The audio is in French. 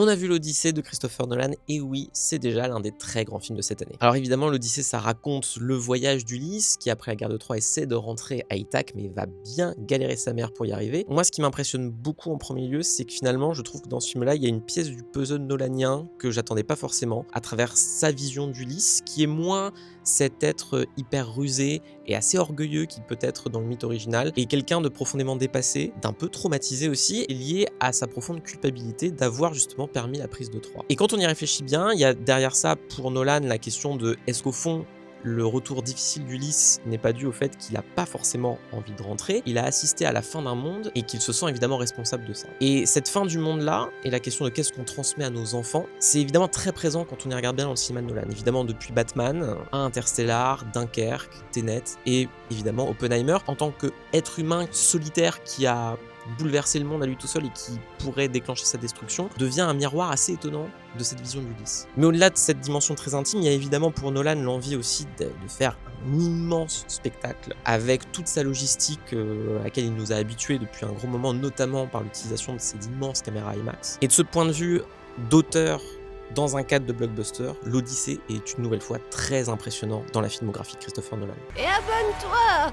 On a vu l'Odyssée de Christopher Nolan, et oui, c'est déjà l'un des très grands films de cette année. Alors évidemment, l'Odyssée, ça raconte le voyage d'Ulysse, qui après la guerre de Troie essaie de rentrer à Ithaque, mais va bien galérer sa mère pour y arriver. Moi, ce qui m'impressionne beaucoup en premier lieu, c'est que finalement, je trouve que dans ce film-là, il y a une pièce du puzzle nolanien que j'attendais pas forcément, à travers sa vision d'Ulysse, qui est moins cet être hyper rusé et assez orgueilleux qu'il peut être dans le mythe original, et quelqu'un de profondément dépassé, d'un peu traumatisé aussi, et lié à sa profonde culpabilité d'avoir justement permis la prise de Troie. Et quand on y réfléchit bien, il y a derrière ça, pour Nolan, la question de est-ce qu'au fond, le retour difficile d'Ulysse n'est pas dû au fait qu'il n'a pas forcément envie de rentrer, il a assisté à la fin d'un monde et qu'il se sent évidemment responsable de ça. Et cette fin du monde-là, et la question de qu'est-ce qu'on transmet à nos enfants, c'est évidemment très présent quand on y regarde bien dans le cinéma de Nolan. Évidemment depuis Batman, à Interstellar, Dunkerque, Tenet et évidemment Oppenheimer, en tant qu'être humain solitaire qui a bouleverser le monde à lui tout seul et qui pourrait déclencher sa destruction, devient un miroir assez étonnant de cette vision d'Ulysse. Mais au-delà de cette dimension très intime, il y a évidemment pour Nolan l'envie aussi de faire un immense spectacle avec toute sa logistique à laquelle il nous a habitués depuis un gros moment, notamment par l'utilisation de ces immenses caméras IMAX. Et de ce point de vue d'auteur dans un cadre de blockbuster, l'Odyssée est une nouvelle fois très impressionnant dans la filmographie de Christopher Nolan. Et abonne-toi!